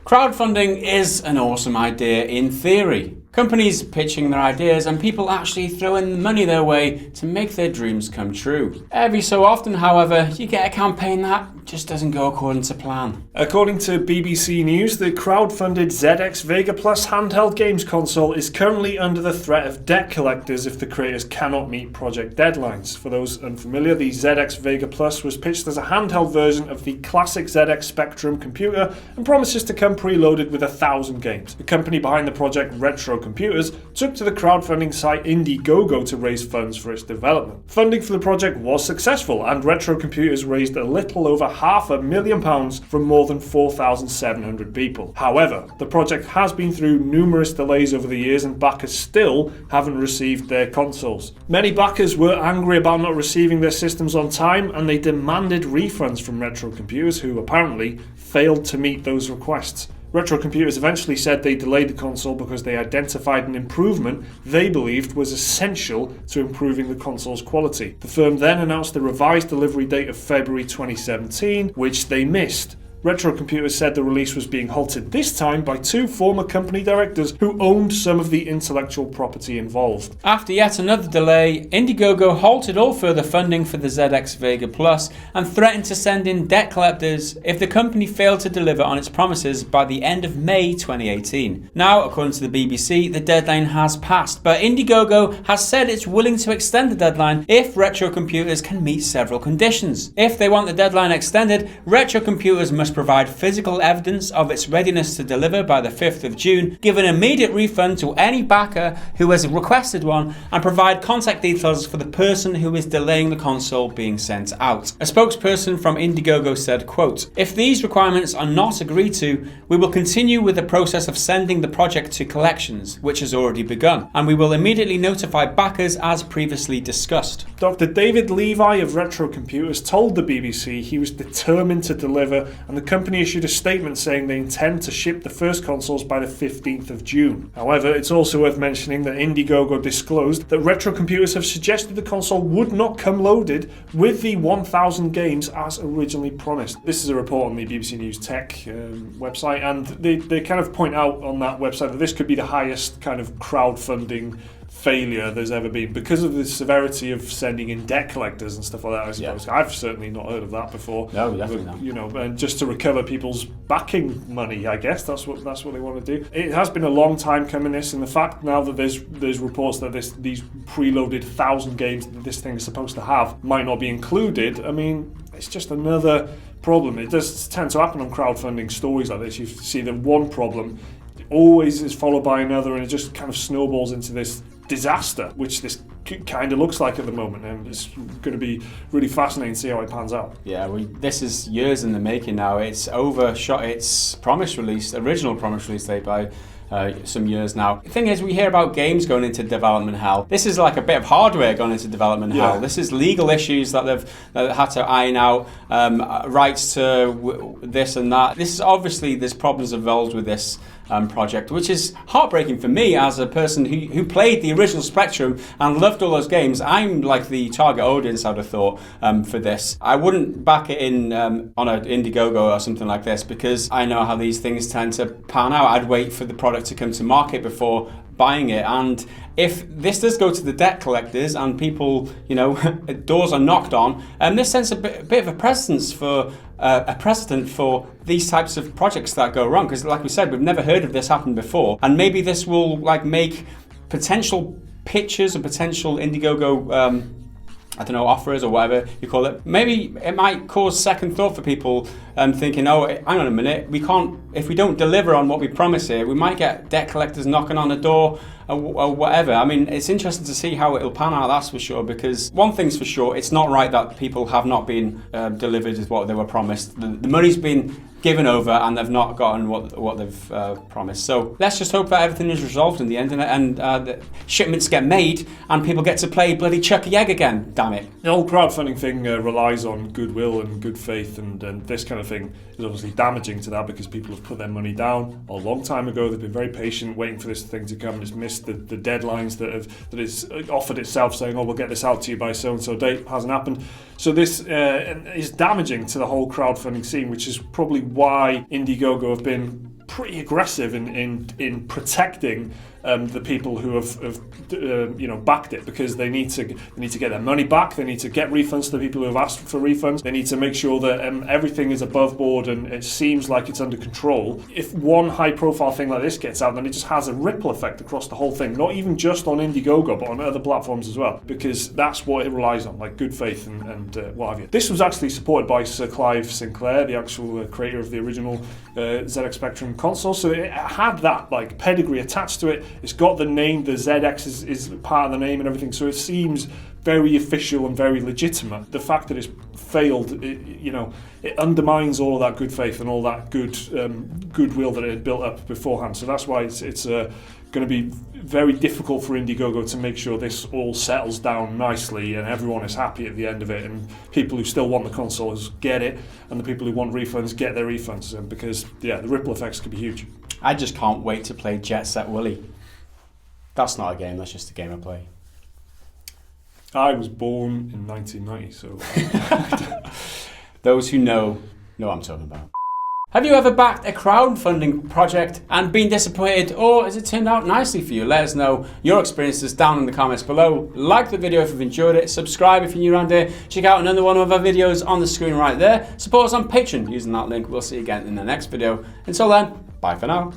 Crowdfunding is an awesome idea in theory. Companies pitching their ideas and people actually throwing money their way to make their dreams come true. Every so often, however, you get a campaign that just doesn't go according to plan. According to BBC News, the crowdfunded ZX Vega Plus handheld games console is currently under the threat of debt collectors if the creators cannot meet project deadlines. For those unfamiliar, the ZX Vega Plus was pitched as a handheld version of the classic ZX Spectrum computer and promises to come preloaded with 1,000 games. The company behind the project, Retro Computers, took to the crowdfunding site IndieGoGo to raise funds for its development. Funding for the project was successful, and Retro Computers raised a little over £500,000 from more than 4,700 people. However, the project has been through numerous delays over the years, and backers still haven't received their consoles. Many backers were angry about not receiving their systems on time, and they demanded refunds from Retro Computers, who apparently failed to meet those requests. Retro Computers eventually said they delayed the console because they identified an improvement they believed was essential to improving the console's quality. The firm then announced the revised delivery date of February 2017, which they missed. Retro Computers said the release was being halted this time by two former company directors who owned some of the intellectual property involved. After yet another delay, IndieGoGo halted all further funding for the ZX Vega Plus and threatened to send in debt collectors if the company failed to deliver on its promises by the end of May 2018. Now, according to the BBC, the deadline has passed, but IndieGoGo has said it's willing to extend the deadline if Retro Computers can meet several conditions. If they want the deadline extended, Retro Computers must provide physical evidence of its readiness to deliver by the 5th of June, give an immediate refund to any backer who has requested one, and provide contact details for the person who is delaying the console being sent out. A spokesperson from IndieGoGo said, quote, "If these requirements are not agreed to, we will continue with the process of sending the project to collections, which has already begun, and we will immediately notify backers as previously discussed." Dr. David Levi of Retro Computers told the BBC he was determined to deliver, and the company issued a statement saying they intend to ship the first consoles by the 15th of June. However, it's also worth mentioning that IndieGoGo disclosed that Retro Computers have suggested the console would not come loaded with the 1,000 games as originally promised. This is a report on the BBC News Tech website, and they kind of point out on that website that this could be the highest kind of crowdfunding failure there's ever been because of the severity of sending in debt collectors and stuff like that, I suppose. Yeah. I've certainly not heard of that before. No, definitely not. You know, and just to recover people's backing money, I guess that's what they want to do. It has been a long time coming, this, and the fact now that there's reports that these preloaded 1,000 games that this thing is supposed to have might not be included. I mean, it's just another problem. It does tend to happen on crowdfunding stories like this. You see that one problem always is followed by another, and it just kind of snowballs into this disaster, which this kind of looks like at the moment, and it's going to be really fascinating to see how it pans out. Yeah, this is years in the making now. It's overshot its original promise release date by some years now. The thing is, we hear about games going into development hell. This is like a bit of hardware going into development hell. This is legal issues that they've had to iron out, rights to this and that. This is obviously, there's problems involved with this project, which is heartbreaking for me as a person who played the original Spectrum and loved all those games. I'm like the target audience, I'd have thought, for this. I wouldn't back it in on an IndieGoGo or something like this because I know how these things tend to pan out. I'd wait for the product to come to market before buying it, and if this does go to the debt collectors and people, doors are knocked on, this sets a bit of a precedent for these types of projects that go wrong, because like we said, we've never heard of this happen before, and maybe this will make potential pitchers or potential IndieGoGo offers or whatever you call it. Maybe it might cause second thought for people thinking, oh, hang on a minute, if we don't deliver on what we promise here, we might get debt collectors knocking on the door or whatever. I mean, it's interesting to see how it'll pan out, that's for sure, because one thing's for sure, it's not right that people have not been delivered with what they were promised. The money's been given over and they've not gotten what they've promised. So let's just hope that everything is resolved in the end and the shipments get made and people get to play bloody Chucky Egg again, damn it. The whole crowdfunding thing relies on goodwill and good faith, and this kind of thing is obviously damaging to that because people have put their money down a long time ago. They've been very patient waiting for this thing to come, and it's missed the deadlines that it's offered itself, saying, oh, we'll get this out to you by so-and-so date. Hasn't happened. So this is damaging to the whole crowdfunding scene, which is probably why IndieGoGo have been pretty aggressive in protecting the people who have backed it, because they need to get their money back. They need to get refunds to the people who have asked for refunds. They need to make sure that everything is above board and it seems like it's under control. If one high-profile thing like this gets out, then it just has a ripple effect across the whole thing. Not even just on IndieGoGo, but on other platforms as well, because that's what it relies on, like good faith and what have you. This was actually supported by Sir Clive Sinclair, the actual creator of the original ZX Spectrum console. So it had that like pedigree attached to it. It's got the name, the ZX is part of the name and everything, so it seems very official and very legitimate. The fact that it's failed, it undermines all of that good faith and all that goodwill that it had built up beforehand. So that's why it's going to be very difficult for IndieGoGo to make sure this all settles down nicely and everyone is happy at the end of it, and people who still want the consoles get it, and the people who want refunds get their refunds, because the ripple effects could be huge. I just can't wait to play Jet Set Willy. That's not a game, that's just a game I play. I was born in 1990, so... Those who know what I'm talking about. Have you ever backed a crowdfunding project and been disappointed, or has it turned out nicely for you? Let us know your experiences down in the comments below. Like the video if you've enjoyed it, subscribe if you're new around here, check out another one of our videos on the screen right there, support us on Patreon using that link. We'll see you again in the next video. Until then, bye for now.